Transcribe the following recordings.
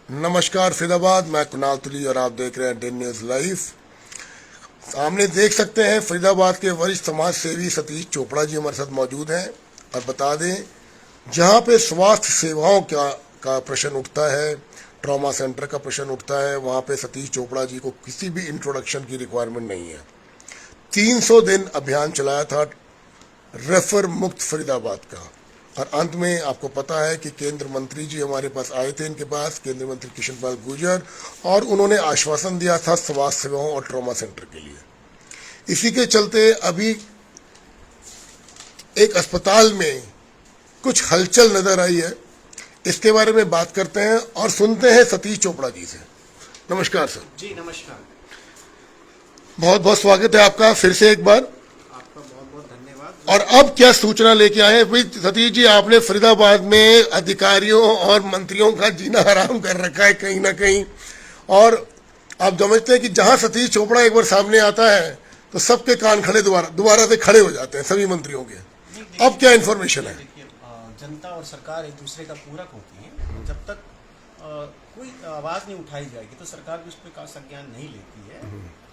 नमस्कार फरीदाबाद, मैं कुणाल तुली और आप देख रहे हैं डेन न्यूज़ लाइव। सामने देख सकते हैं फरीदाबाद के वरिष्ठ समाज सेवी सतीश चोपड़ा जी हमारे साथ मौजूद हैं। और बता दें, जहां पे स्वास्थ्य सेवाओं का प्रश्न उठता है, ट्रॉमा सेंटर का प्रश्न उठता है, वहां पे सतीश चोपड़ा जी को किसी भी इंट्रोडक्शन की रिक्वायरमेंट नहीं है। 300 दिन अभियान चलाया था रेफर मुक्त फरीदाबाद का। और अंत में आपको पता है कि केंद्र मंत्री जी हमारे पास आए थे, इनके पास केंद्रीय मंत्री कृष्ण पाल गुर्जर, और उन्होंने आश्वासन दिया था स्वास्थ्य सेवाओं और ट्रॉमा सेंटर के लिए। इसी के चलते अभी एक अस्पताल में कुछ हलचल नजर आई है। इसके बारे में बात करते हैं और सुनते हैं सतीश चोपड़ा जी से। नमस्कार सर। जी नमस्कार। बहुत बहुत स्वागत है आपका फिर से एक बार। आपका बहुत बहुत धन्यवाद। और अब क्या सूचना लेके आए भाई सतीश जी? आपने फरीदाबाद में अधिकारियों और मंत्रियों का जीना हराम कर रखा है कहीं ना कहीं, और आप समझते हैं कि जहां सतीश चोपड़ा एक बार सामने आता है तो सबके कान खड़े दोबारा से खड़े हो जाते हैं, सभी मंत्रियों के। अब क्या इन्फॉर्मेशन है? देखिए, जनता और सरकार एक दूसरे का पूरक होती है। जब तक कोई आवाज़ नहीं उठाई जाएगी तो सरकार भी उस पर का संज्ञान नहीं लेती है।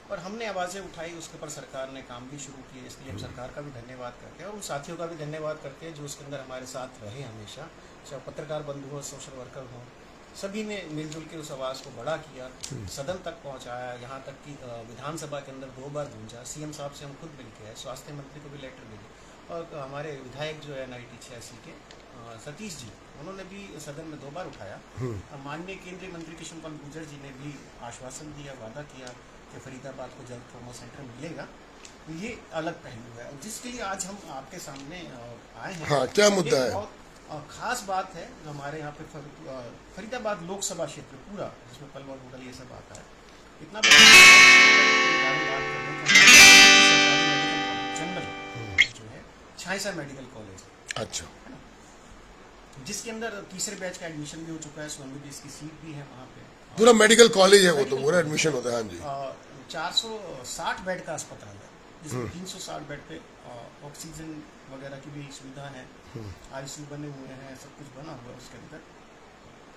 और हमने आवाज़ें उठाई, उसके ऊपर सरकार ने काम भी शुरू किए। इसलिए हम सरकार का भी धन्यवाद करते हैं और उन साथियों का भी धन्यवाद करते हैं जो उसके अंदर हमारे साथ रहे हमेशा, चाहे पत्रकार बंधु हो, सोशल वर्कर हो। सभी ने मिलजुल के उस आवाज़ को बड़ा किया, सदन तक पहुंचाया, यहाँ तक कि विधानसभा के अंदर 2 बार गूंजा। सीएम साहब से हम खुद मिल के आए, स्वास्थ्य मंत्री को भी लेटर भेजे, और हमारे विधायक जो है NIT 86 के सतीश जी, उन्होंने भी सदन में 2 बार उठाया। माननीय केंद्रीय मंत्री कृष्ण पाल गुर्जर जी ने भी आश्वासन दिया, वादा किया कि फरीदाबाद को जल्द ट्रॉमा सेंटर मिलेगा। ये अलग पहलू है जिसके लिए आज हम आपके सामने आए हैं। हाँ, क्या मुद्दा है? बहुत खास बात है जो हमारे यहाँ पे फरीदाबाद लोकसभा क्षेत्र पूरा, जिसमें पलवल होटल ये सब आता है, इतना जनरल जो है छाइसा मेडिकल कॉलेज, अच्छा, है ना, जिसके अंदर तीसरे बैच का एडमिशन भी हो चुका है। स्वामी जी की सीट भी है वहाँ पे। पूरा मेडिकल कॉलेज है वो, तो पूरा एडमिशन होता है। हाँ जी। 460 बेड का अस्पताल है, जिसमें 360 बेड पे ऑक्सीजन वगैरह की भी सुविधा है, ICU बने हुए हैं, सब कुछ बना हुआ है उसके अंदर।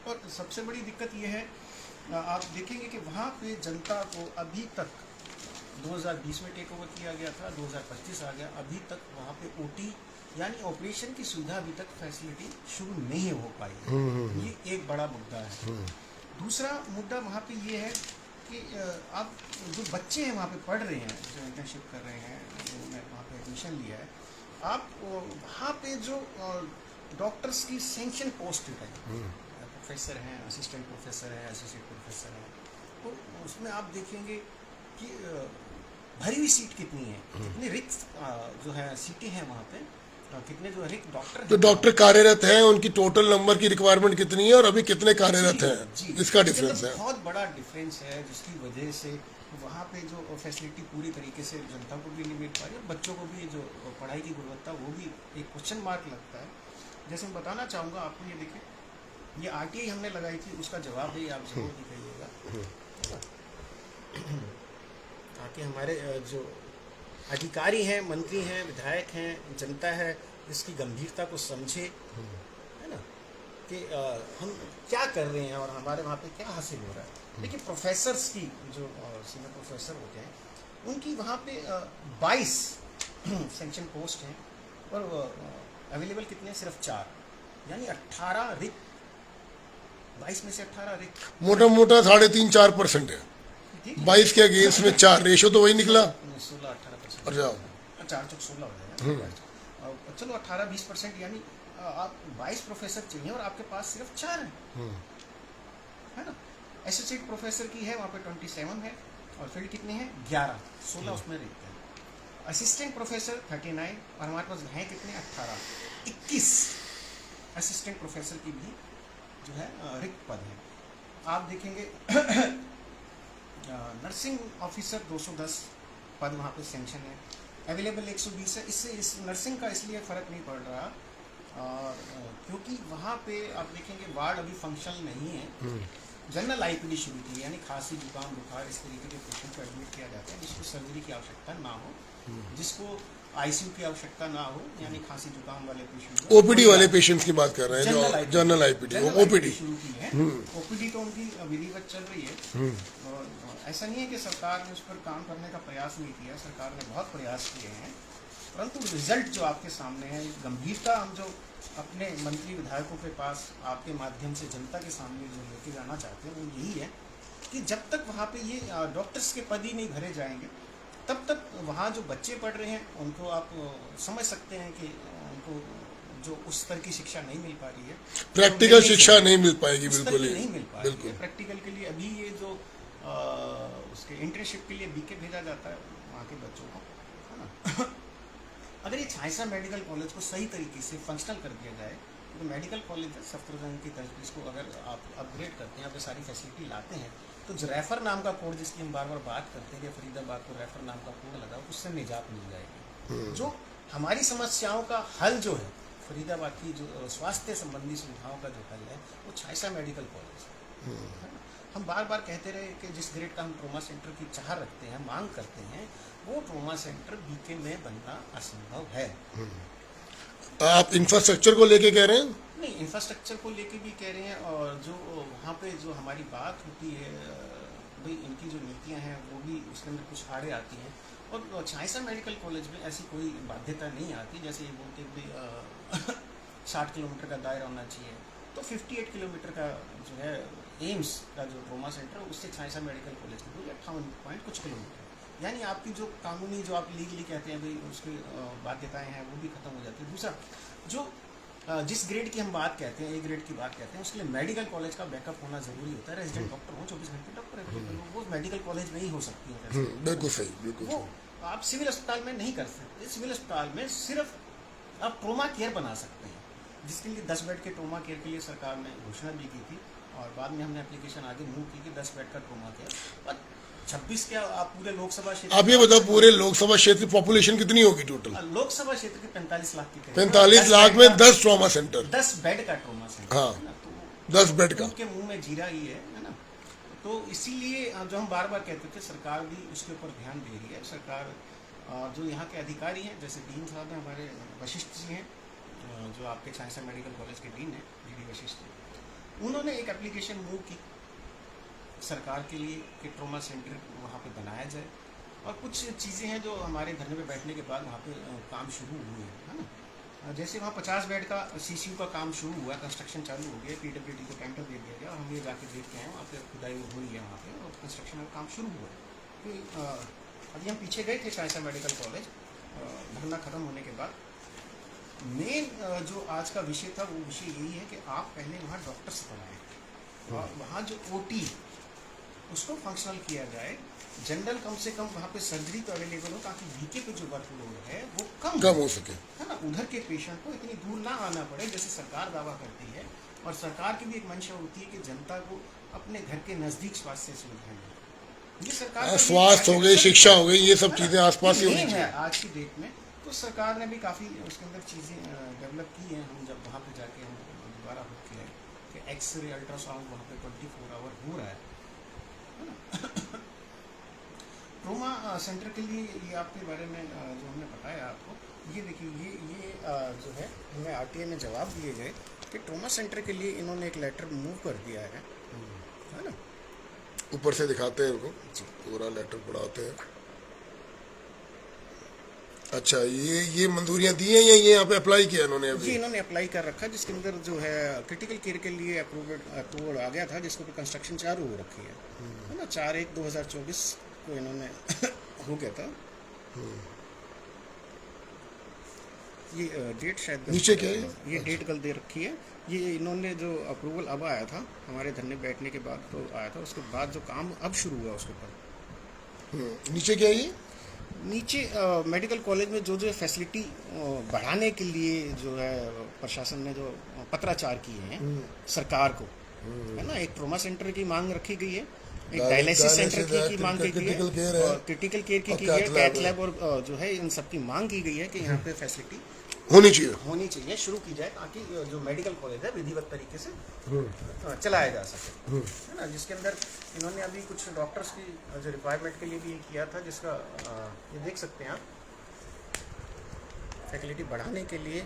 और सबसे बड़ी दिक्कत ये है, आप देखेंगे कि वहाँ पे जनता को अभी तक 2020 में टेक ओवर किया गया था, 2025 आ गया, अभी तक वहाँ पे OT यानी ऑपरेशन की सुविधा अभी तक फैसिलिटी शुरू नहीं हो पाई। ये एक बड़ा मुद्दा है। दूसरा मुद्दा वहाँ पे ये है कि आप जो बच्चे हैं वहाँ पे पढ़ रहे हैं, जो इंटर्नशिप कर रहे हैं, जो वहाँ पे एडमिशन लिया है, आप वहाँ पे जो डॉक्टर्स की सैंक्शन पोस्ट है, प्रोफेसर हैं, असिस्टेंट प्रोफेसर हैं, एसोसिएट प्रोफेसर हैं, तो उसमें आप देखेंगे कि भरी हुई सीट कितनी है, कितनी रिक्त जो है सीटें हैं वहाँ पे, कितने जो रिक्त डॉक्टर जो डॉक्टर कार्यरत हैं उनकी टोटल नंबर की रिक्वायरमेंट कितनी है और अभी कितने कार्यरत हैं, इसका डिफरेंस है। बहुत बड़ा डिफरेंस है, जिसकी वजह से वहाँ पे जो फैसिलिटी पूरी तरीके से जनता को भी नहीं मिल पा रही है, बच्चों को भी जो पढ़ाई की गुणवत्ता वो भी एक क्वेश्चन मार्क लगता है। जैसे मैं बताना चाहूँगा आपको, ये देखिए, ये RTI हमने लगाई थी, उसका जवाब है, आप जरूर दिखाइएगा ताकि हमारे जो अधिकारी हैं, मंत्री हैं, विधायक हैं, जनता है, इसकी गंभीरता को समझे, है ना, कि हम क्या कर रहे हैं और हमारे वहाँ पे क्या हासिल हो रहा है। देखिए, प्रोफेसर्स की जो सीनियर प्रोफेसर होते हैं, उनकी वहाँ पे 22 सैंक्शन पोस्ट हैं और अवेलेबल कितने हैं? सिर्फ 4, यानी 18 रिक्त, 22 में से 18 रिक्त, मोटा मोटा 3.5-4% है। 22 के अगेंस्ट में 4, रेशो तो वही निकला, 16-18%। और जाओ 4 चौक 16 हो जाएगा। चलो 18-20%, यानी आप 22 प्रोफेसर चाहिए और आपके पास सिर्फ 4 है ना। एसोसिएट प्रोफेसर की है वहाँ पे 27 है, और फील्ड कितने हैं? 11, 16 उसमें रिक्त है। असिस्टेंट प्रोफेसर 39, और हमारे पास हैं कितने? 18, 21 असिस्टेंट प्रोफेसर की भी जो है रिक्त पद है। आप देखेंगे नर्सिंग ऑफिसर 210 पद वहाँ पे सेंक्शन है, अवेलेबल 120 है। इससे इस नर्सिंग का इसलिए फ़र्क नहीं पड़ रहा, और क्योंकि वहाँ पे आप देखेंगे वार्ड अभी फंक्शनल नहीं है। जनरल IPD शुरू की, यानी खांसी, जुकाम, बुखार, इस तरीके के पेशेंट को एडमिट किया जाता है जिसको सर्जरी की आवश्यकता ना हो, जिसको आईसीयू की आवश्यकता ना हो, यानी खांसी जुकाम वाले पेशेंट, ओपीडी वाले पेशेंट्स की बात कर रहे हैं, जो जनरल आईपीडी, ओपीडी शुरू की है। ओपीडी तो उनकी विधिवत चल रही है, और ऐसा नहीं है कि सरकार ने उस पर काम करने का प्रयास नहीं किया, सरकार ने बहुत प्रयास किए हैं, परंतु रिजल्ट जो आपके सामने है, गंभीरता हम जो अपने मंत्री विधायकों के पास आपके माध्यम से जनता के सामने जो लेके जाना चाहते हैं, वो यही है कि जब तक वहाँ पे ये डॉक्टर्स के पद ही नहीं भरे जाएंगे, तब तक वहाँ जो बच्चे पढ़ रहे हैं उनको आप समझ सकते हैं कि उनको जो उस स्तर की शिक्षा नहीं मिल पा रही है, प्रैक्टिकल शिक्षा नहीं मिल पाएगी, उस स्तर बिल्कुल की नहीं मिल पा रही बिल्कुल। है। प्रैक्टिकल के लिए अभी ये जो उसके इंटर्नशिप के लिए बीके भेजा जाता है वहाँ के बच्चों को, है ना। अगर ये झांसा मेडिकल कॉलेज को सही तरीके से फंक्शनल कर दिया जाए, तो मेडिकल कॉलेज है सफदरजंग की तर्ज पे, इसको अगर आप अपग्रेड करते हैं, यहाँ पे सारी फैसिलिटी लाते हैं, तो जो रेफर नाम का कोड जिसकी हम बार बार बात करते हैं कि फरीदाबाद को रेफर नाम का कोड लगाओ, उससे निजात मिल जाएगी। जो हमारी समस्याओं का हल जो है, फरीदाबाद की जो स्वास्थ्य संबंधी सुविधाओं का जो हल है, वो झांसा मेडिकल कॉलेज है। हम बार बार कहते रहे कि जिस ग्रेड का हम ट्रोमा सेंटर की चाह रखते हैं, मांग करते हैं, वो ट्रोमा सेंटर बीके में बनना असंभव है। आप इंफ्रास्ट्रक्चर को लेके कह रहे हैं? नहीं, इंफ्रास्ट्रक्चर को लेके भी कह रहे हैं, और जो वहाँ पे जो हमारी बात होती है, भाई इनकी जो नीतियाँ हैं वो भी उसके अंदर कुछ आड़े आती हैं, और झांसा मेडिकल कॉलेज में ऐसी कोई बाध्यता नहीं आती। जैसे ये बोलते भाई 60 किलोमीटर का दायरा होना चाहिए, तो 58 किलोमीटर का जो है एम्स का जो ट्रोमा सेंटर, उससे झांसा मेडिकल कॉलेज की दूरी 58 पॉइंट कुछ किलोमीटर, यानी आपकी जो कानूनी जो आप लीगली कहते हैं भाई उसकी बाध्यताएं हैं, वो भी खत्म हो जाती है। दूसरा, जो जिस ग्रेड की हम बात कहते हैं, ए ग्रेड की बात कहते हैं, उसके लिए मेडिकल कॉलेज का बैकअप होना जरूरी होता है। रेजिडेंट डॉक्टर हो, 24 घंटे डॉक्टर है, वो मेडिकल कॉलेज में ही हो सकती है। बिल्कुल सही, बिल्कुल वो आप सिविल अस्पताल में नहीं कर सकते। सिविल अस्पताल में सिर्फ आप ट्रोमा केयर बना सकते हैं, जिसके लिए 10 बेड के ट्रोमा केयर के लिए सरकार ने घोषणा भी की थी, और बाद में हमने एप्लीकेशन आगे मूव की कि 10 बेड का ट्रोमा केयर, और 26 क्या आप पूरे लोकसभा क्षेत्र, आप ये बताओ पूरे लोकसभा क्षेत्र की पॉपुलेशन कितनी होगी टोटल? लोकसभा क्षेत्र के 45 लाख की, 45 लाख में 10 ट्रॉमा सेंटर, 10 बेड का ट्रोमा सेंटर, हाँ, है ना, तो 10 बेड का, उनके मुंह में जीरा ही है ना। तो इसीलिए जो हम बार बार कहते थे, सरकार भी उसके ऊपर ध्यान दे रही है। सरकार जो यहाँ के अधिकारी हैं, जैसे डीन साहब हैं हमारे, वशिष्ठ जी हैं, जो आपके झांसा मेडिकल कॉलेज के डीन हैं, डीडी वशिष्ठ, उन्होंने एक एप्लीकेशन मूव की सरकार के लिए कि ट्रोमा सेंटर वहाँ पे बनाया जाए, और कुछ चीज़ें हैं जो हमारे धरने पे बैठने के बाद वहाँ पे काम शुरू हुए हैं, है ना। जैसे वहाँ 50 बेड का सीसीयू का काम शुरू हुआ, कंस्ट्रक्शन चालू हो गया, पीडब्ल्यूडी को टेंडर दे दिया गया, हम ये जाके देख के आए, वहाँ पे खुदाई हो रही है वहाँ पे, और कंस्ट्रक्शन का काम शुरू हुआ है। तो अभी हम पीछे गए थे झांसा मेडिकल कॉलेज, धरना खत्म होने के बाद, मेन जो आज का विषय था वो विषय यही है कि आप पहले वहाँ डॉक्टर्स बनाएं, और वहाँ जो ओटी उसको फंक्शनल किया जाए, जनरल कम से कम वहाँ पे सर्जरी तो अवेलेबल हो, ताकि बीके पे जो वर्कलोड है वो कम हो सके, है ना, उधर के पेशेंट को इतनी दूर ना आना पड़े जैसे सरकार दावा करती है। और सरकार की भी एक मंशा होती है कि जनता को अपने घर के नजदीक स्वास्थ्य सुविधाएं मिले। ये सरकार स्वास्थ्य हो गई, शिक्षा हो गई, ये सब चीजें आसपास ही होनी चाहिए आज की डेट में। तो सरकार ने भी काफ़ी उसके अंदर चीज़ें डेवलप की हैं। हम जब वहाँ पे जाके हम दोबारा हो किया कि एक्सरे अल्ट्रासाउंड वहाँ पे 24 आवर हो रहा है ना। ट्रोमा सेंटर के लिए ये आपके बारे में जो हमने बताया आपको, ये देखिए, ये जो है हमें आरटीआई में जवाब दिए गए कि ट्रोमा सेंटर के लिए इन्होंने एक लेटर मूव कर दिया है ना। ऊपर से दिखाते हैं उनको, पूरा लेटर पढ़ाते हैं। अच्छा, ये मंजूरियां दी हैं या ये यहाँ पे अप्लाई किया इन्होंने? अभी ये इन्होंने अप्लाई कर रखा है, जिसके अंदर जो है क्रिटिकल केयर के लिए अप्रूवल आ गया था, जिसको कंस्ट्रक्शन चालू हो रखी है ना। 4/1/2024 को इन्होंने हो गया था। ये डेट शायद नीचे क्या है? ये डेट गलत दे रखी है। ये इन्होंने जो अप्रूवल अब आया था हमारे धरने बैठने के बाद तो आया था, उसके बाद जो काम अब शुरू हुआ उसके ऊपर। नीचे क्या है ये? नीचे मेडिकल कॉलेज में जो जो फैसिलिटी बढ़ाने के लिए जो है प्रशासन ने जो पत्राचार किए हैं सरकार को, है ना। एक ट्रोमा सेंटर की मांग रखी गई है, एक डायलिसिस सेंटर की मांग की गई है, और क्रिटिकल केयर की है, कैथ लैब, और जो है इन सब की मांग की गई है कि यहाँ पे फैसिलिटी होनी चाहिए, शुरू की जाए, ताकि जो मेडिकल कॉलेज है विधिवत तरीके से चलाया जा सके, है ना। जिसके अंदर इन्होंने अभी कुछ डॉक्टर्स की जो रिक्वायरमेंट के लिए भी किया था, जिसका ये देख सकते हैं आप, फैसिलिटी बढ़ाने के लिए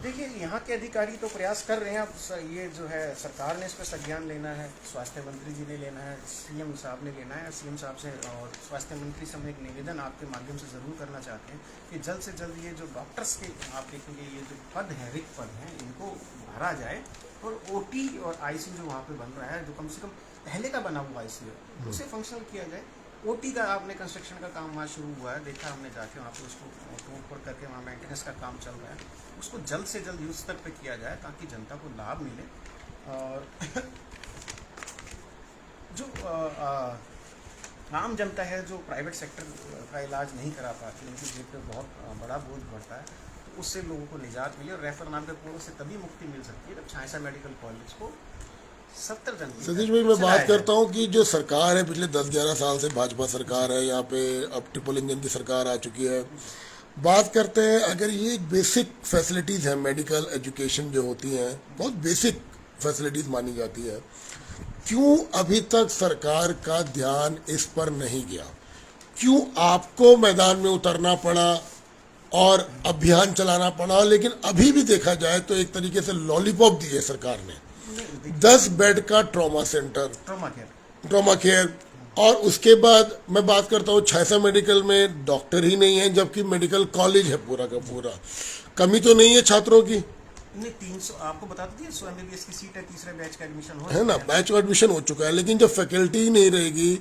देखिए, यहाँ के अधिकारी तो प्रयास कर रहे हैं। अब ये जो है सरकार ने इस पर संज्ञान लेना है, स्वास्थ्य मंत्री जी ने लेना है, सीएम साहब ने लेना है। सीएम साहब से और स्वास्थ्य मंत्री से हम एक निवेदन आपके माध्यम से ज़रूर करना चाहते हैं कि जल्द से जल्द ये जो डॉक्टर्स के आप देखेंगे ये जो पद हैं, रिक्त पद हैं, इनको भरा जाए और ओटी और आईसीयू जो वहाँ पे बन रहा है, जो कम से कम पहले का बना हुआ आईसीयू है, उसे फंक्शनल किया जाए। ओटी का आपने कंस्ट्रक्शन का काम वहाँ शुरू हुआ है, देखा हमने जाके वहाँ पे उसको तोड़ करके वहाँ मेंटेनेंस का काम चल रहा है, उसको जल्द से जल्द युद्ध स्तर पे किया जाए ताकि जनता को लाभ मिले। और जो आम जनता है जो प्राइवेट सेक्टर का इलाज नहीं करा पाती, उनकी जेब पे बहुत बड़ा बोझ पड़ता है, तो उससे लोगों को निजात मिले। और रेफर नाम के कोड़ों से तभी मुक्ति मिल सकती है जब छांसा मेडिकल कॉलेज को 70 जन। सतीश भाई, मैं बात करता हूँ कि जो सरकार है पिछले 10-11 साल से भाजपा सरकार है, यहाँ पे अब ट्रिपल इंजन की सरकार आ चुकी है। बात करते हैं, अगर ये बेसिक फैसिलिटीज़ हैं, मेडिकल एजुकेशन जो होती हैं, बहुत बेसिक फैसिलिटीज़ मानी जाती है, क्यों अभी तक सरकार का ध्यान इस पर नहीं गया? क्यों आपको मैदान में उतरना पड़ा और अभियान चलाना पड़ा? लेकिन अभी भी देखा जाए तो एक तरीके से लॉलीपॉप दी है सरकार ने। 10 बेड का ट्रॉमा सेंटर, ट्रॉमा केयर, और उसके बाद मैं बात करता हूँ छांसा मेडिकल में डॉक्टर ही नहीं है, जबकि मेडिकल कॉलेज है पूरा का पूरा। कमी तो नहीं है छात्रों की? नहीं, 300 आपको बता दीजिए, 100 MBBS की सीट है, तीसरे बैच का एडमिशन हो है ना, बैच का एडमिशन हो चुका है। लेकिन जब फैकल्टी ही नहीं रहेगी,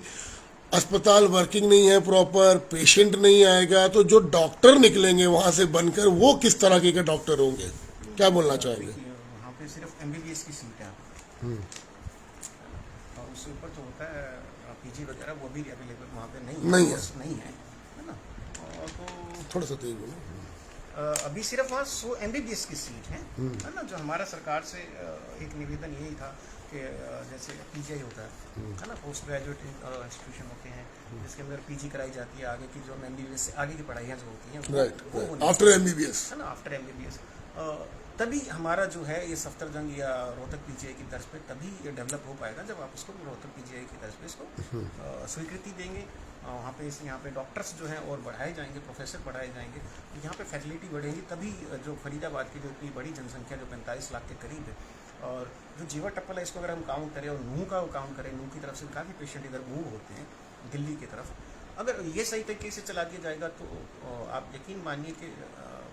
अस्पताल वर्किंग नहीं है प्रॉपर, पेशेंट नहीं आएगा, तो जो डॉक्टर निकलेंगे वहां से बनकर वो किस तरह के डॉक्टर होंगे? क्या बोलना चाहेंगे? वहाँ पे सिर्फ MBBS की सीट है, और उससे ऊपर जो होता है PG वगैरह वो भी अवेलेबल वहाँ पे नहीं है ना। और तो थोड़ा सा तेज बोलो। अभी सिर्फ वहाँ 100 MBBS की सीट है ना। जो हमारा सरकार से एक निवेदन यही था कि जैसे PGI होता है ना, पोस्ट ग्रेजुएट इंस्टीट्यूशन होते हैं, जिसके अंदर PG कराई जाती है, आगे की जो MBBS से आगे की पढ़ाइयाँ जो होती हैं वो आफ्टर MBBS है ना, आफ्टर MBBS। तभी हमारा जो है ये सफदरजंग या रोहतक PGI की तर्ज पे तभी ये डेवलप हो पाएगा जब आप उसको रोहतक PGI की तर्ज पे इसको स्वीकृति देंगे। वहाँ पे डॉक्टर्स जो हैं और बढ़ाए जाएंगे, प्रोफेसर बढ़ाए जाएंगे, यहाँ पे फैसिलिटी बढ़ेगी, तभी जो फरीदाबाद की जो इतनी बड़ी जनसंख्या जो 45 लाख के करीब है, और जो जीवा टप्पल है इसको अगर हम काउंट करें और नूह का काउंट करें, नूह की तरफ से काफ़ी पेशेंट इधर मूव होते हैं दिल्ली की तरफ, अगर ये सही तरीके से चला दिया जाएगा तो आप यकीन मानिए कि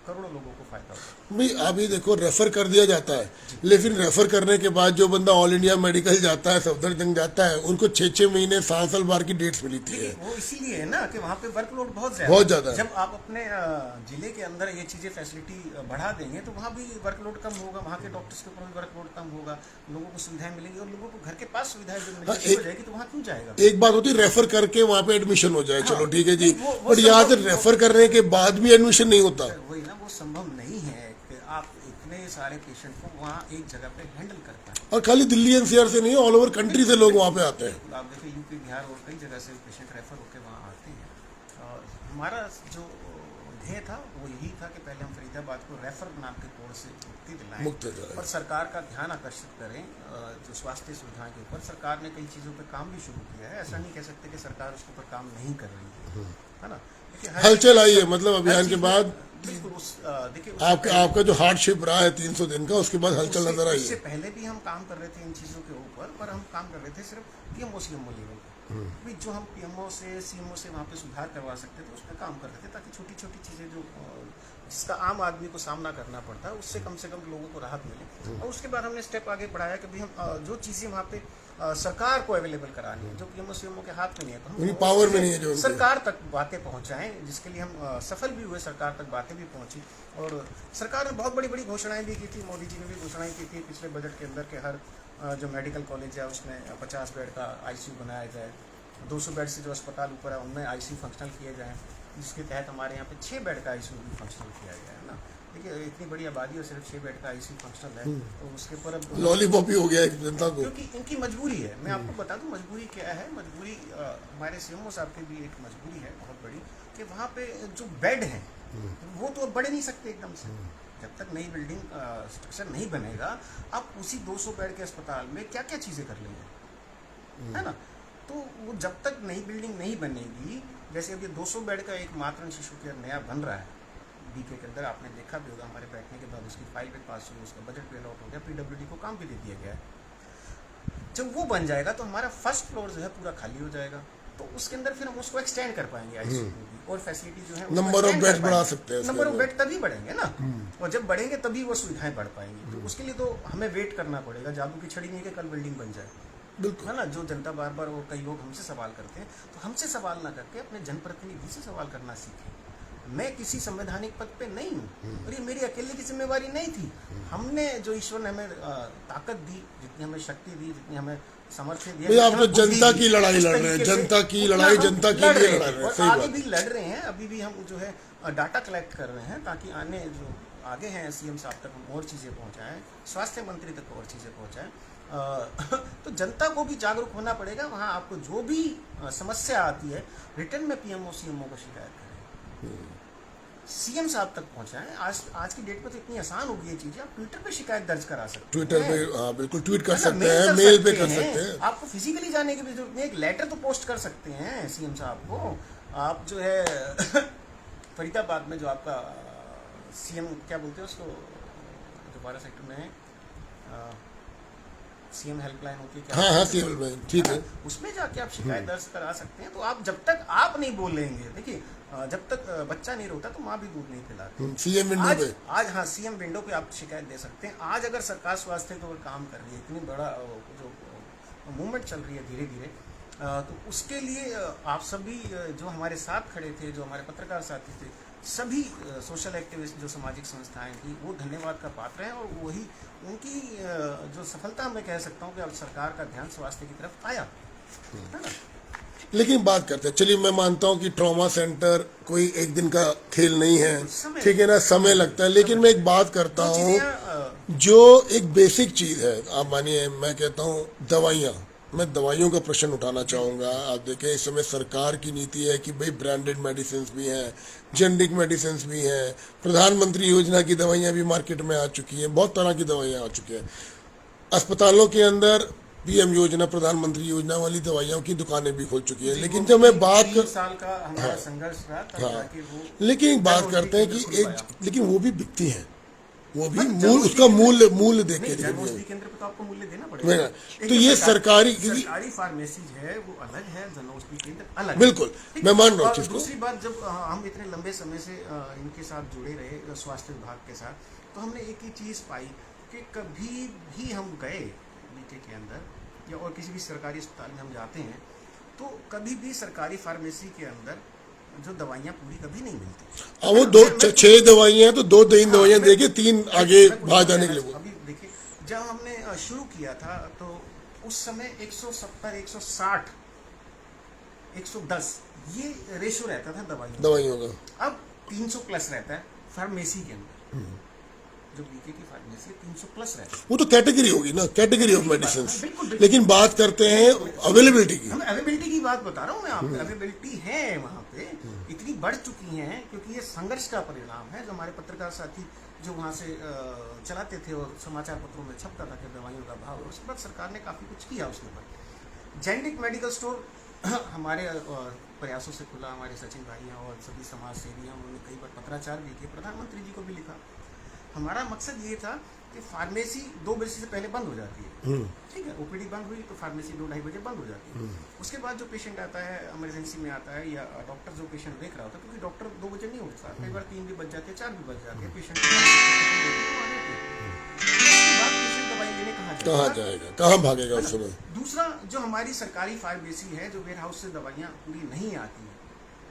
करोड़ों लोगों को फायदा होगा। भाई अभी देखो रेफर कर दिया जाता है, लेकिन रेफर करने के बाद जो बंदा ऑल इंडिया मेडिकल जाता है, सफदरजंग जाता है, उनको 6-6 महीने 7 साल बार की डेट्स मिलती है। वो इसीलिए है ना कि वहाँ पे वर्कलोड बहुत ज्यादा है। जब आप अपने जिले के अंदर ये चीजें फैसिलिटी बढ़ा देंगे तो वहाँ भी वर्कलोड कम होगा, वहाँ के डॉक्टर्स के ऊपर भी वर्कलोड कम होगा, लोगों को सुविधाएं मिलेंगी, और लोगों को घर के पास सुविधाएं जो मिल जाएगी तो वहाँ क्यों जाएगा? एक बात होती है रेफर करके वहाँ पे एडमिशन हो जाए, चलो ठीक है जी, बट यहाँ से रेफर करने के बाद भी एडमिशन नहीं होता। वही ना, वो संभव नहीं है कि आप इतने सारे पेशेंट को वहाँ एक जगह पे हैंडल कर पाए। और खाली दिल्ली NCR से नहीं, ऑल ओवर कंट्री से लोग वहाँ पे आते हैं। आप देखिए यूपी, बिहार और कई जगह से पेशेंट रेफर होकर वहाँ आते हैं। और हमारा जो ध्येय था वो यही था कि पहले हम फरीदाबाद को रेफर नाम के कोड से मुक्ति दिलाएं और सरकार का ध्यान आकर्षित करें जो स्वास्थ्य सुविधाओं के ऊपर। सरकार ने कई चीज़ों पर काम भी शुरू किया है, ऐसा नहीं कह सकते कि सरकार उसके ऊपर काम नहीं कर रही है ना। हलचल आई है, मतलब अभियान के बाद देखिए आपका जो हार्डशिप रहा है 300 दिन का, उसके बाद हलचल नजर आई है। इससे पहले भी हम काम कर रहे थे इन चीज़ों के ऊपर, पर हम काम कर रहे थे सिर्फ PMO CMO लेवल पर। जो हम PMO से CMO से वहाँ पे सुधार करवा सकते थे उस पर काम कर रहे थे, ताकि छोटी छोटी चीज़ें जो जिसका आम आदमी को सामना करना पड़ता है उससे कम लोगों को राहत मिले। और उसके बाद हमने स्टेप आगे बढ़ाया कि भाई हम जो चीज़ें वहाँ पे सरकार को अवेलेबल करानी है, जो PMO CMO के हाथ में नहीं है, तो हम पावर में नहीं है, जो सरकार तक बातें पहुँचाएं, जिसके लिए हम सफल भी हुए, सरकार तक बातें भी पहुँची। और सरकार ने बहुत बड़ी बड़ी घोषणाएं भी की थी, मोदी जी ने भी घोषणाएं की थी पिछले बजट के अंदर के हर जो मेडिकल कॉलेज है उसमें 50 बेड का ICU बनाया जाए, 200 बेड से जो अस्पताल ऊपर है उनमें ICU फंक्शनल किए जाएँ, जिसके तहत हमारे यहाँ पे 6 बेड का ICU भी फंक्शनल किया गया है ना। देखिए इतनी बड़ी आबादी और सिर्फ 6 बेड का ICU फंक्शनल है, तो उसके ऊपर अब लॉलीपॉप ही हो गया है जनता को, क्योंकि इनकी मजबूरी है। मैं आपको बता दूं मजबूरी क्या है। मजबूरी हमारे CMO साहब की भी एक मजबूरी है बहुत बड़ी, कि वहाँ पे जो बेड हैं वो तो बढ़ नहीं सकते एकदम से, जब तक नई बिल्डिंग स्ट्रक्चर नहीं बनेगा, आप उसी 200 बेड के अस्पताल में क्या क्या चीज़ें कर लेंगे, है ना। तो वो जब तक नई बिल्डिंग नहीं बनेगी, जैसे अभी 200 बेड का एक मातृ शिशु केयर नया बन रहा है बीके के अंदर, आपने देखा भी होगा, हमारे बैठने के बाद उसकी फाइल भी पास हुई, उसका बजट भी अलॉट हो गया, पीडब्ल्यूडी को काम भी दे दिया गया है। जब वो बन जाएगा तो हमारा फर्स्ट फ्लोर जो है पूरा खाली हो जाएगा, तो उसके अंदर फिर हम उसको एक्सटेंड कर पाएंगे आईसीयू की, और फैसिलिटी जो है नंबर ऑफ बेड बढ़ा सकते हैं, नंबर ऑफ बेड तभी बढ़ेंगे ना, और जब बढ़ेंगे तभी वो सुविधाएं बढ़ पाएंगी। तो उसके लिए तो हमें वेट करना पड़ेगा, जादू की छड़ी नहीं कि कल बिल्डिंग बन जाए, बिल्कुल, है ना। जो जनता बार बार और कई लोग हमसे सवाल करते हैं, तो हमसे सवाल ना करके अपने जनप्रतिनिधि से सवाल करना सीखें। मैं किसी संवैधानिक पद पे नहीं हूँ, और ये मेरी अकेले की जिम्मेवारी नहीं थी। हमने जो ईश्वर ने हमें ताकत दी, जितनी हमें शक्ति दी, जितनी हमें सामर्थ्य दिया, भाई आप तो जनता की लड़ाई लड़ रहे हैं, जनता की लड़ाई जनता के लिए लड़ रहे हैं, और आगे भी लड़ रहे हैं। अभी भी हम जो है डाटा कलेक्ट कर रहे हैं, ताकि आने जो आगे हैं सीएम साहब तक हम और चीज़ें पहुँचाएं, स्वास्थ्य मंत्री तक और चीज़ें पहुँचाएं। तो जनता को भी जागरूक होना पड़ेगा। वहाँ आपको जो भी समस्या आती है, रिटर्न में पीएमओ सीएमओ को शिकायत करें, सीएम साहब तक पहुंचाएं। आज की डेट में तो इतनी आसान हो गई है चीजें, आप ट्विटर पे शिकायत दर्ज करा सकते हैं, ट्विटर पे बिल्कुल ट्वीट कर सकते हैं, मेल पे कर सकते हैं, आपको फिजिकली जाने की भी जरूरत नहीं, एक लेटर तो पोस्ट कर सकते हैं सीएम साहब को। आप जो है फरीदाबाद में जो आपका सीएम क्या बोलते हैं उसको, जो 12 सेक्टर में है, सीएम हेल्पलाइन होती है, हाँ हाँ सीएम हेल्पलाइन, ठीक है, उसमें जाके आप शिकायत दर्ज करा सकते हैं। तो आप जब तक आप नहीं बोलेंगे, देखिए जब तक बच्चा नहीं रोता तो माँ भी दूध नहीं पिलाती। सीएम विंडो पे आज हाँ सीएम विंडो पे आप शिकायत दे सकते हैं। आज अगर सरकार स्वास्थ्य के ऊपर काम कर रही है, इतनी बड़ा जो मूवमेंट चल रही है धीरे धीरे, तो उसके लिए आप सभी जो हमारे साथ खड़े थे, जो हमारे पत्रकार साथी थे, सभी सोशल एक्टिविस्ट जो सामाजिक संस्थाएं थी, वो धन्यवाद का पात्र हैं। और वही उनकी जो सफलता मैं कह सकता हूँ कि अब सरकार का ध्यान स्वास्थ्य की तरफ आया, है ना। लेकिन बात करते हैं, चलिए मैं मानता हूँ कि ट्रॉमा सेंटर कोई एक दिन का खेल नहीं है, ठीक है ना, समय लगता है, लेकिन मैं एक बात करता हूँ जो एक बेसिक चीज है, आप मानिए मैं कहता हूँ दवाइयाँ, मैं दवाइयों का प्रश्न उठाना चाहूँगा। आप देखें इस समय सरकार की नीति है कि भाई ब्रांडेड मेडिसिन भी हैं, जेनरिक मेडिसिन भी हैं, प्रधानमंत्री योजना की दवाइयाँ भी मार्केट में आ चुकी हैं, बहुत तरह की दवाइयाँ आ चुकी हैं। अस्पतालों के अंदर पीएम योजना, प्रधानमंत्री योजना वाली दवाइयों की दुकानें भी खुल चुकी है। लेकिन जब मैं बात कर, साल का हमारा संघर्ष रहा, तब जाके वो, लेकिन बात करते हैं कि एक, लेकिन वो भी बिकती हैं, वो भी मूल, उसका मूल्य देख के जनऔषधि केंद्र पे तो आपको मूल्य देना पड़ेगा। तो ये सरकारी फार्मेसी है वो अलग है, जनऔषधि केंद्र अलग, बिल्कुल मैं मान रहा हूँ। दूसरी बात, जब हम इतने लंबे समय से इनके साथ जुड़े रहे स्वास्थ्य विभाग के साथ, तो हमने एक ही चीज पाई कि कभी भी हम गए बीके के अंदर या और किसी भी सरकारी अस्पताल में हम जाते हैं, तो कभी भी सरकारी फार्मेसी के अंदर जो दवाइयाँ पूरी कभी नहीं मिलती। वो 6 दवाइयाँ हैं तो 2-3 दवाइयाँ देके 3 आगे भाग जाने के लिए। अभी देखिए, जब हमने शुरू किया था तो उस समय 170, 160, 110 ये रेशो रहता था दवाइयों का। अब 300 प्लस रहता है फार्मेसी के अंदर, जो बीके की फार्मेसी 300 प्लस रहता है। वो तो कैटेगरी होगी ना, कैटेगरी ऑफ मेडिसिन। लेकिन बात करते हैं अवेलेबिलिटी की। हम अवेलेबिलिटी की बात बता रहा हूँ मैं आपको, अवेलेबिलिटी है वहाँ पे, इतनी बढ़ चुकी है, क्योंकि ये संघर्ष का परिणाम है। जो हमारे पत्रकार साथी जो वहाँ से चलाते थे और समाचार पत्रों में छपता था कि दवाइयों का भाव, उसके बाद सरकार ने काफ़ी कुछ किया उसके ऊपर। जेनेरिक मेडिकल स्टोर हमारे प्रयासों से खुला, हमारे सचिन भाई हैं और सभी समाज सेवी हैं, उन्होंने कई बार पत्राचार भी किए, प्रधानमंत्री जी को भी लिखा। हमारा मकसद ये था कि फार्मेसी 2 बजे से पहले बंद हो जाती है, ठीक है, ओपीडी बंद हुई तो फार्मेसी 2-2:30 बजे बंद हो जाती है। उसके बाद जो पेशेंट आता है इमरजेंसी में आता है, या डॉक्टर जो पेशेंट देख रहा होता है, क्योंकि डॉक्टर 2 बजे नहीं उठता, कई बार 3 भी बज जाते हैं, 4 भी बज जाते हैं, पेशेंट पेशेंट दवाई लेने कहाँ जाएगा, कहाँ भागेगा उस समय। दूसरा, जो हमारी सरकारी फार्मेसी है, जो वेयर हाउस से दवाइयाँ पूरी नहीं आती है,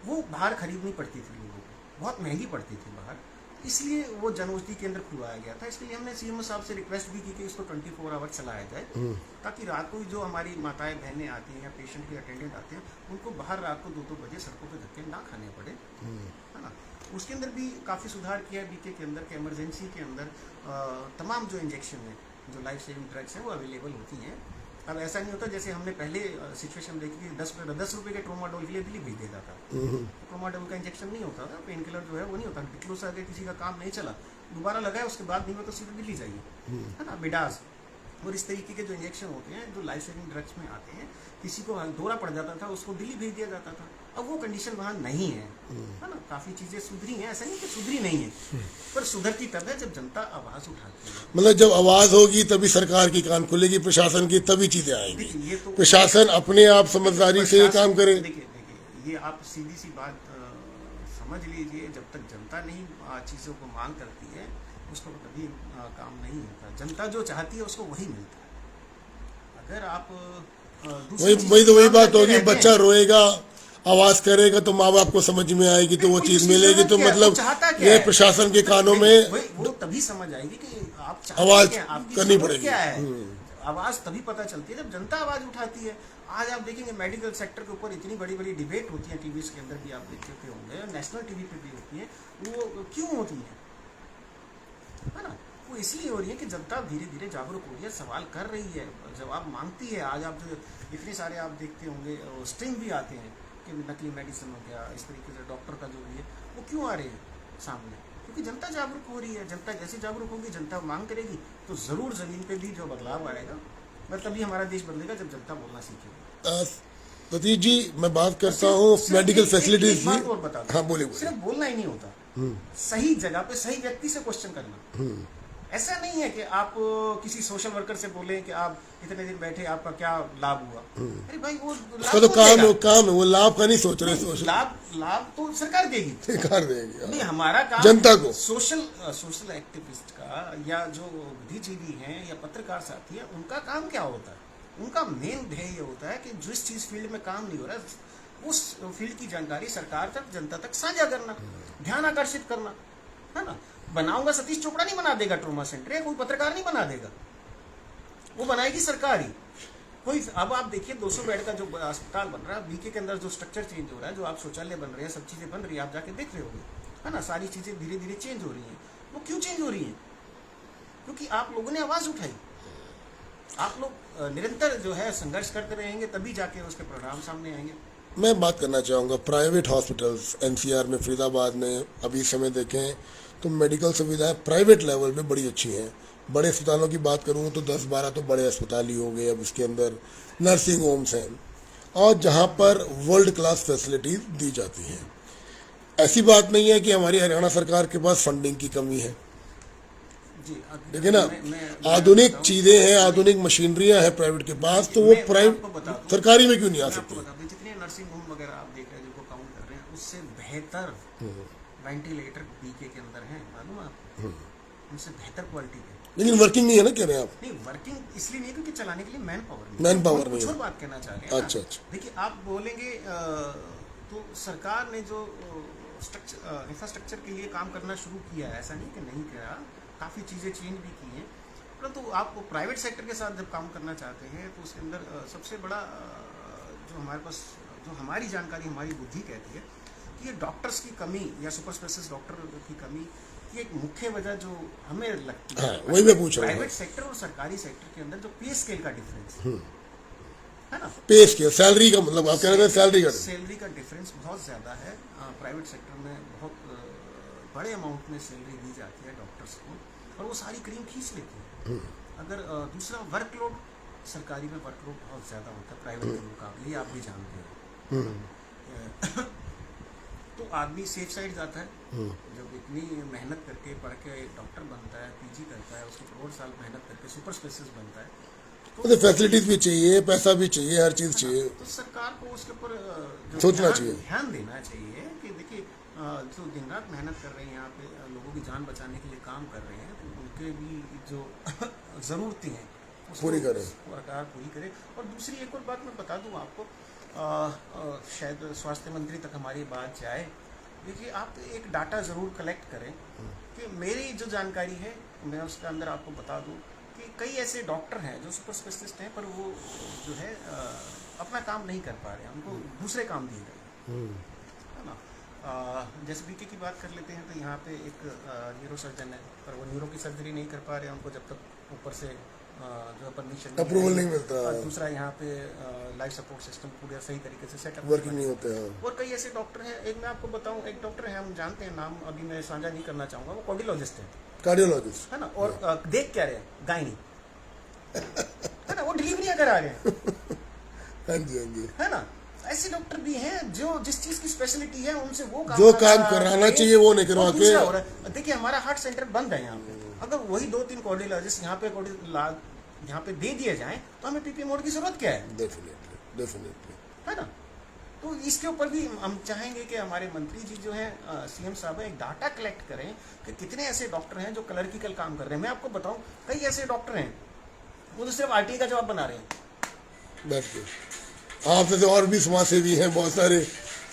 वो बाहर खरीदनी पड़ती थी लोगों को, बहुत महंगी पड़ती थी बाहर, इसलिए वो जनऔषधि केंद्र खुलवाया गया था। इसके लिए हमने सीएम साहब से रिक्वेस्ट भी की कि इसको 24 आवर चलाया जाए, ताकि रात को जो हमारी माताएं बहनें आती हैं या पेशेंट के अटेंडेंट आते हैं, उनको बाहर रात को 2-2 बजे सड़कों पे धक्के ना खाने पड़े, है ना। उसके अंदर भी काफ़ी सुधार किया है बीके के अंदर के इमरजेंसी के अंदर तमाम जो इंजेक्शन है, जो लाइफ सेविंग ड्रग्स हैं, वो अवेलेबल होती हैं। अब ऐसा नहीं होता जैसे हमने पहले सिचुएशन देखी कि 10 रुपए के ट्रोमाडोल के लिए दिल्ली भेज देता था। ट्रोमाडोल का इंजेक्शन नहीं होता था, पेन किलर जो है वो नहीं होता। डिक्लो से अगर किसी का काम नहीं चला, दोबारा लगाया, उसके बाद नहीं हुआ तो सीधे दिल्ली जाइए, है ना, बिडास और इस तरीके के जो इंजेक्शन होते हैं जो लाइफ सेविंग ड्रग्स में आते हैं, किसी को दौरा पड़ जाता था उसको दिल्ली भेज दिया जाता था। अब वो कंडीशन वहाँ नहीं है, है ना। काफी चीजें सुधरी हैं, ऐसा नहीं कि सुधरी नहीं है, पर सुधरती तब है जब जनता आवाज उठाती है। मतलब जब आवाज होगी तभी सरकार की कान खुलेगी, प्रशासन की, तभी चीजें आएंगी। देखिए ये तो प्रशासन अपने आप समझदारी से ये काम करे। देखिए ये आप सीधी सी बात समझ लीजिए, जब तक जनता नहीं चीजों को मांग करती है उसको कभी काम नहीं होता। जनता जो चाहती है उसको वही मिलता है। अगर आप वही बात होगी, बच्चा रोएगा, आवाज करेगा तो माँ बाप को समझ में आएगी, तो वो चीज मिलेगी। तो मतलब ये प्रशासन के कानों में वो तभी समझ आएगी कि आप आवाज करनी पड़ेगी। क्या है आवाज तभी पता चलती है जब जनता आवाज उठाती है। आज आप देखेंगे मेडिकल सेक्टर के ऊपर इतनी बड़ी बड़ी डिबेट होती है, टीवी के अंदर भी आप देखते होंगे, नेशनल टीवी पे भी होती है। वो क्यों होती है ना? वो इसलिए हो रही है कि जनता धीरे धीरे जागरूक हो रही है, सवाल कर रही है, जवाब मांगती है। आज आप जो इतने सारे आप देखते होंगे स्ट्रिंग भी आते हैं कि नकली मेडिसिन हो गया, इस तरीके से डॉक्टर का जो भी है, वो क्यों आ रहे हैं सामने? क्योंकि जनता जागरूक हो रही है। जनता जैसे जागरूक होगी, जनता मांग करेगी, तो जरूर जमीन पे भी जो बदलाव आएगा, मैं तभी हमारा देश बदलेगा जब जनता बोलना सीखेगी। प्रतीक जी, मैं बात करता हूँ मेडिकल फैसिलिटीज की। हाँ बोलिए। सिर्फ बोलना ही नहीं होता, सही जगह पे सही व्यक्ति से क्वेश्चन करना। ऐसा नहीं है कि आप किसी सोशल वर्कर से बोलें कि आप इतने दिन बैठे, आपका क्या लाभ हुआ। अरे भाई वो उसका तो काम है, वो लाभ का नहीं सोच रहे। लाभ तो सरकार देगी, सरकार देगी। नहीं, हमारा काम जनता को, सोशल एक्टिविस्ट का या जो बुद्धिजीवी हैं या पत्रकार साथी है, उनका काम क्या होता है? उनका मेन ध्येय ये होता है कि जिस चीज फील्ड में काम नहीं हो रहा है उस फील्ड की जानकारी सरकार तक, जनता तक साझा करना, ध्यान आकर्षित करना, है ना। बनाऊंगा सतीश चोपड़ा नहीं बना देगा ट्रोमा सेंटर, या कोई पत्रकार नहीं बना देगा, वो बनाएगी सरकार ही। कोई अब आप देखिए 200 बेड का जो अस्पताल बन रहा है, बीके के अंदर जो स्ट्रक्चर चेंज हो रहा है, जो आप शौचालय बन रहे हैं, सब चीजें बन रही है, आप जाके देख रहे होंगे, है ना। सारी चीजें धीरे धीरे चेंज हो रही हैं। वो क्यों चेंज हो रही है? क्योंकि आप लोगों ने आवाज उठाई। आप लोग निरंतर जो है संघर्ष करते रहेंगे, तभी जाके उसके परिणाम सामने आएंगे। मैं बात करना चाहूँगा प्राइवेट हॉस्पिटल्स एनसीआर में, फरीदाबाद में अभी समय देखें तो मेडिकल सुविधाएं प्राइवेट लेवल पे बड़ी अच्छी हैं। बड़े अस्पतालों की बात करूँ तो 10-12 तो बड़े अस्पताल ही हो गए। अब इसके अंदर नर्सिंग होम्स हैं और जहाँ पर वर्ल्ड क्लास फैसिलिटीज दी जाती हैं। ऐसी बात नहीं है कि हमारी हरियाणा सरकार के पास फंडिंग की कमी है, देखिए ना, आधुनिक चीजें हैं, आधुनिक मशीनरियां हैं प्राइवेट के पास, तो वो प्राइवेट सरकारी में क्यों नहीं आ सकती? जितने नर्सिंग होम वगैरह आप देख रहे हैं, जिनको काउंट कर रहे हैं, उससे बेहतर वेंटिलेटर बीके के अंदर है, मालूम आपको? उनसे बेहतर क्वालिटी है, लेकिन वर्किंग नहीं है ना, कह रहे हैं आप? नहीं, वर्किंग इसलिए नहीं क्योंकि चलाने के लिए मैन पावर नहीं कुछ और बात कहना चाह रहे हैं। अच्छा। देखिए आप बोलेंगे तो सरकार ने जो इंफ्रास्ट्रक्चर के लिए काम करना शुरू किया है, ऐसा नहीं कि नहीं किया, काफ़ी चीज़ें चेंज भी की हैं, परंतु आप प्राइवेट सेक्टर के साथ जब काम करना चाहते हैं तो उसके अंदर सबसे बड़ा जो हमारे पास, जो हमारी जानकारी, हमारी बुद्धि कहती है कि ये डॉक्टर्स की कमी या सुपर स्पेशलिस्ट डॉक्टर की कमी की एक मुख्य वजह जो हमें लगती है, वही मैं पूछ रहा हूं, प्राइवेट सेक्टर और सरकारी सेक्टर के अंदर जो पे स्केल का डिफरेंस है ना। पे स्केल, सैलरी का मतलब आप कह रहे हैं सैलरी का डिफरेंस बहुत ज़्यादा है। प्राइवेट सेक्टर में बहुत बड़े अमाउंट में सैलरी दी जाती है डॉक्टर्स को और वो सारी क्रीम खींच लेती है। अगर दूसरा वर्कलोड, सरकारी में वर्कलोड बहुत ज़्यादा होता है प्राइवेट के मुकाबले, ये आप भी जानते हो। तो आदमी सेफ साइड जाता है, जब इतनी मेहनत करके पढ़ के डॉक्टर बनता है, पीजी करता है, उसको करोड़ साल मेहनत करके सुपर स्पेशलिस्ट बनता है, तो फैसिलिटीज भी चाहिए, पैसा भी चाहिए, हर चीज़ चाहिए। तो सरकार को उसके ऊपर सोचना चाहिए, ध्यान देना चाहिए कि देखिए जो दिन रात मेहनत कर रहे हैं यहाँ पे, लोगों की जान बचाने के लिए काम कर रहे हैं, तो उनके भी जो ज़रूरतें हैं पूरी करें, सरकार पूरी करे। और दूसरी एक और बात मैं बता दूँ आपको, शायद स्वास्थ्य मंत्री तक हमारी बात जाए। देखिए आप एक डाटा ज़रूर कलेक्ट करें कि मेरी जो जानकारी है मैं उसके अंदर आपको बता दूँ कि कई ऐसे डॉक्टर हैं जो सुपर स्पेशलिस्ट हैं, पर वो जो है अपना काम नहीं कर पा रहे हैं, उनको दूसरे काम दिए गए, है ना। जैसे बीके की बात कर लेते हैं तो यहाँ पे एक न्यूरो सर्जन है, पर वो न्यूरो की सर्जरी नहीं कर पा रहे हैं, उनको जब तक ऊपर से जो परमिशन अप्रूवल नहीं मिलता, और दूसरा यहाँ पे लाइफ सपोर्ट सिस्टम पूरा सही तरीके से सेटअप वर्किंग नहीं होते हैं। और कई ऐसे डॉक्टर हैं, एक मैं आपको बताऊं, एक डॉक्टर है, हम जानते हैं नाम अभी मैं साझा नहीं करना चाहूँगा, वो कार्डियोलॉजिस्ट है, कार्डियोलॉजिस्ट है ना, और देख क्या रहे हैं, गायनी है ना, वो डिलीवरियाँ करा रहे हैं हाँ जी, हाँ जी। है ना। ऐसे डॉक्टर भी हैं जो जिस चीज की स्पेशलिटी है उनसे वो काम जो काम कराना चाहिए वो नहीं करवा के। हो रहा है। देखिए हमारा हार्ट सेंटर बंद है यहाँ पे, अगर वही 2-3 कार्डियोलॉजिस्ट यहाँ पे दे दिए जाएं तो हमें पीपी मोड की जरूरत क्या है? डेफिनेटली है ना। तो इसके ऊपर भी हम चाहेंगे कि हमारे मंत्री जी जो हैं, सीएम साहब हैं, एक डाटा कलेक्ट करें कि कितने ऐसे डॉक्टर हैं जो क्लर्किकल काम कर रहे हैं। मैं आपको बताऊं, कई ऐसे डॉक्टर हैं वो तो सिर्फ आरटीआई का जवाब बना रहे हैं। बैठ के आपसे तो और भी समाज सेवी हैं बहुत सारे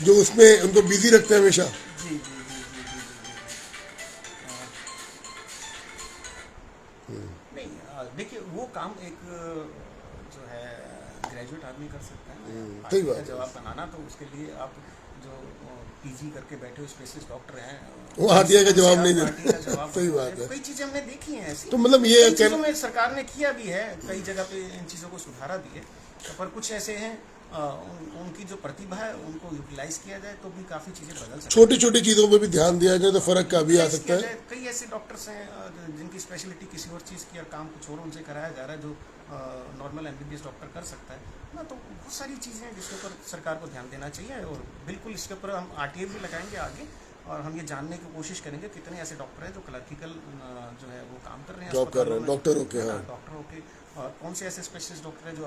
जो उसमें उनको बिजी रखते हैं हमेशा। जी जी जी जी जी जी। नहीं देखिए वो काम एक जो है ग्रेजुएट आदमी कर सकता है। सही बात का है। जवाब बनाना तो उसके लिए आप जो पीजी करके बैठे हो स्पेशलिस्ट डॉक्टर हैं, वो आरटीआई का जवाब नहीं आरटीआई का देते। जवाब सही बनाते बात हैं। है। कई चीजें हमने देखी हैं ऐसी, तो मतलब ये कई चीजों में सरकार ने किया भी है, कई जगह पे इन चीजों को सुधारा भी है, पर कुछ ऐसे हैं उनकी जो प्रतिभा है उनको यूटिलाइज किया जाए तो भी काफी चीजें बदल सकती हैं। छोटी छोटी चीजों पे भी ध्यान दिया जाए तो फर्क का भी आ सकता है। कई ऐसे डॉक्टर्स हैं जिनकी स्पेशलिटी किसी और चीज़ की और काम कुछ और उनसे कराया जा रहा है जो नॉर्मल एमबीबीएस डॉक्टर कर सकता है ना। तो बहुत सारी चीज़ें हैं जिसके ऊपर सरकार को ध्यान देना चाहिए और बिल्कुल इसके ऊपर हम आरटीआई भी लगाएंगे आगे और हम ये जानने की कोशिश करेंगे कितने ऐसे डॉक्टर हैं जो क्लर्किकल जो है वो काम कर रहे हैं, जॉब कर रहे हैं, डॉक्टरों के। हाँ, डॉक्टरों के, और कौन से ऐसे स्पेशलिस्ट डॉक्टर हैं जो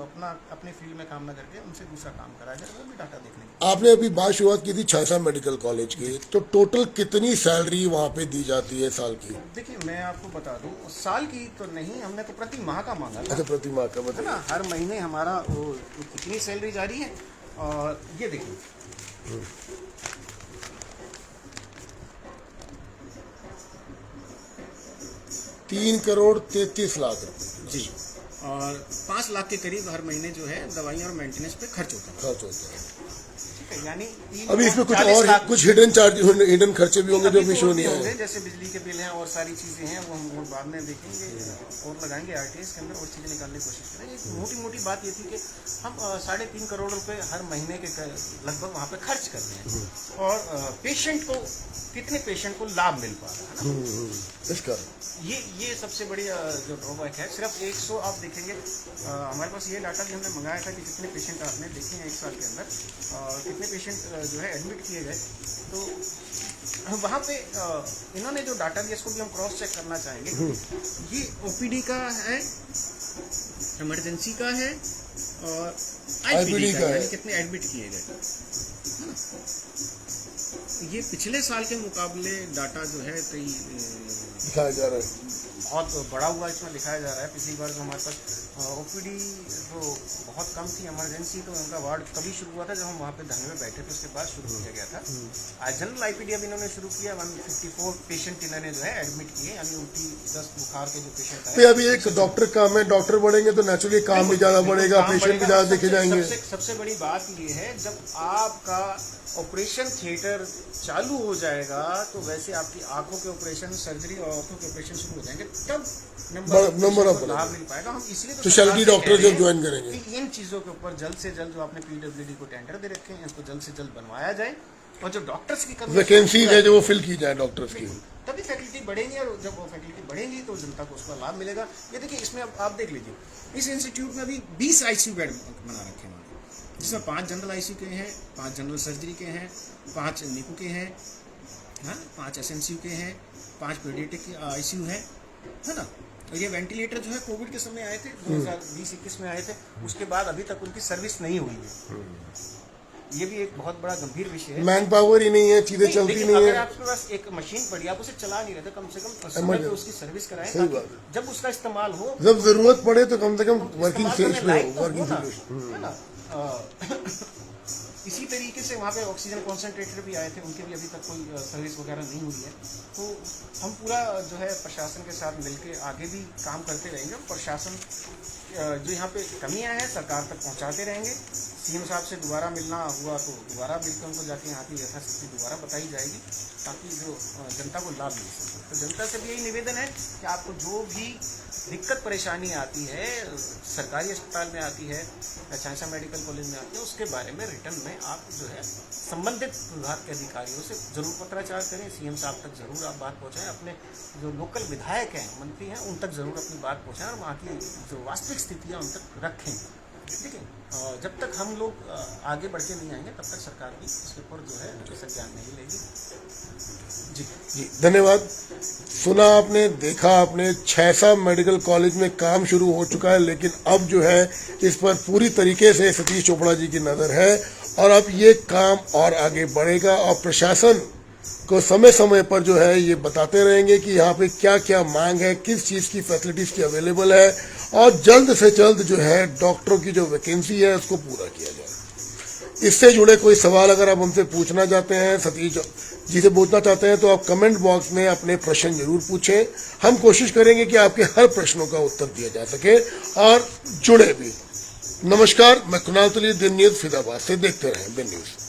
अपने फील्ड में काम ना करके उनसे दूसरा काम कराया जाए, वो भी डाटा देखने की। आपने अभी बात शुरुआत की थी छासा मेडिकल कॉलेज की, तो टोटल कितनी सैलरी वहाँ पे दी जाती है साल की? देखिए मैं आपको बता दूं, साल की तो नहीं, हमने तो प्रति माह का मांगा था। अच्छा, प्रति माह का है ना, बताइए। हर महीने हमारा वो कितनी सैलरी जा रही है। और ये देखिए 3,33,00,000 रुपए जी, और 5 लाख के करीब हर महीने जो है दवाइयाँ और मेंटेनेंस पे खर्च होता है। खर्च होता है। ठीक है, यानी अभी इसमें कुछ 40 और लाख कुछ हिडन चार्ज, हिडन खर्चे भी होंगे जो अभी भी तो शो और भी नहीं होंगे, है। जैसे बिजली के बिल हैं और सारी चीजें हैं, वो हम और बाद में देखेंगे और लगाएंगे आरटीआई के अंदर और चीजें निकालने की कोशिश करेंगे। मोटी मोटी बात ये थी कि हम 3.5 करोड़ रुपए हर महीने के लगभग वहाँ पे खर्च कर रहे हैं और पेशेंट को कितने पेशेंट को लाभ मिल पा रहा है ना। इसका ये सबसे बड़ी जो ड्रॉबैक है। सिर्फ 100 आप देखेंगे, हमारे पास ये डाटा भी हमने मंगाया था कि कितने पेशेंट आपने देखे हैं एक साल के अंदर और कितने पेशेंट जो है एडमिट किए गए। तो वहाँ पे इन्होंने जो डाटा दिया इसको भी हम क्रॉस चेक करना चाहेंगे। ये ओपीडी का है, इमरजेंसी का है और आईपीडी का, यानी कितने एडमिट किए गए। ये पिछले साल के मुकाबले डाटा जो है कई दिखाया जा रहा है, बहुत बड़ा हुआ इसमें दिखाया जा रहा है। पिछली बार जो हमारे पास ओपीडी तो बहुत कम थी, इमरजेंसी तो उनका वार्ड तभी शुरू हुआ था जब हम वहाँ पे धरने में बैठे थे, उसके बाद शुरू किया गया था। आज जनरल आईपीडी अब इन्होंने शुरू किया, 154 पेशेंट इन्होंने जो है एडमिट किए, यानी उल्टी दस्त बुखार के जो पेशेंट तो अभी एक डॉक्टर काम है, डॉक्टर बढ़ेंगे तो नेचुरली काम भी ज्यादा बढ़ेगा, पेशेंट भी ज्यादा देखे जाएंगे। सबसे बड़ी बात ये है, जब आपका ऑपरेशन थिएटर चालू हो जाएगा तो वैसे आपकी आंखों के ऑपरेशन, सर्जरी और आंखों के ऑपरेशन शुरू हो जाएंगे, तब नंबर ऑफ लाभ मिल पाएगा। हम इसलिए स्पेशलिटी डॉक्टर जब ज्वाइन करेंगे, इन चीजों के ऊपर जल्द से जल्द जो आपने पीडब्ल्यूडी को टेंडर दे रखे हैं इसको जल्द से जल्द बनवाया जाए और जो डॉक्टर्स की कमी वैकेंसीज है जो वो फिल की जाए डॉक्टर्स की, तभी फैकल्टी बढ़ेंगी और जब वो फैकल्टी बढ़ेगी तो जनता को उसका लाभ मिलेगा। ये देखिए इसमें अब आप देख लीजिए, इस इंस्टीट्यूट में अभी 20 आईसीयू बेड बना रखे हैं, जिसमें 5 जनरल आईसीयू के हैं, 5 जनरल सर्जरी के हैं, 5 निकू के हैं, 5 एसएनसीयू के हैं, 5 पीडियाट्रिक आईसीयू है ना। और ये वेंटिलेटर जो है कोविड के समय आए थे, 2020-21 में आए थे, उसके बाद अभी तक उनकी सर्विस नहीं हुई है। ये भी एक बहुत बड़ा गंभीर विषय है। मैन पावर ही नहीं है, चीजें चलती नहीं अगर है। आपके पास एक मशीन पड़ी, आप उसे चला नहीं रहे, कम से कम समय पे उसकी सर्विस कराएं, ताकि जब उसका इस्तेमाल हो, जब जरूरत पड़े तो कम से कम वर्किंग स्टेज पे हो, वर्किंग सिचुएशन, है ना। इसी तरीके से वहाँ पे ऑक्सीजन कॉन्सेंट्रेटर भी आए थे, उनके भी अभी तक कोई सर्विस वगैरह नहीं हुई है। तो हम पूरा जो है प्रशासन के साथ मिलके आगे भी काम करते रहेंगे। प्रशासन जो यहाँ पे कमियाँ हैं सरकार तक पहुँचाते रहेंगे। सीएम साहब से दोबारा मिलना हुआ तो दोबारा मिलकर उनको जाके यहाँ की यथास्थिति दोबारा बताई जाएगी, ताकि जो जनता को लाभ मिल सके। तो जनता से भी यही निवेदन है कि आपको जो भी दिक्कत परेशानी आती है, सरकारी अस्पताल में आती है या चांसा मेडिकल कॉलेज में आती है, उसके बारे में रिटर्न में आप जो है संबंधित विभाग के अधिकारियों से जरूर पत्राचार करें। सीएम साहब तक जरूर आप बात पहुंचाएं, अपने जो लोकल विधायक हैं, मंत्री हैं, उन तक जरूर अपनी बात पहुंचाएं और वहाँ की जो वास्तविक स्थिति है उन तक रखें। ठीक है, जब तक हम लोग आगे बढ़ के नहीं आएंगे तब तक सरकार भी इसके ऊपर जो है संज्ञान नहीं लेगी। जी धन्यवाद। सुना आपने, देखा आपने, 6 मेडिकल कॉलेज में काम शुरू हो चुका है, लेकिन अब जो है इस पर पूरी तरीके से सतीश चोपड़ा जी की नज़र है और अब ये काम और आगे बढ़ेगा और प्रशासन को समय समय पर जो है ये बताते रहेंगे कि यहाँ पे क्या क्या मांग है, किस चीज़ की फैसिलिटीज़ की अवेलेबल है और जल्द से जल्द जो है डॉक्टरों की जो वैकेंसी है उसको पूरा किया जाए। इससे जुड़े कोई सवाल अगर आप हमसे पूछना चाहते हैं, सतीश जी से पूछना चाहते हैं, तो आप कमेंट बॉक्स में अपने प्रश्न जरूर पूछें। हम कोशिश करेंगे कि आपके हर प्रश्नों का उत्तर दिया जा सके और जुड़े भी। नमस्कार, मैं कुणाल तुली, दिन न्यूज़ फरीदाबाद से। देखते रहें दिन न्यूज़।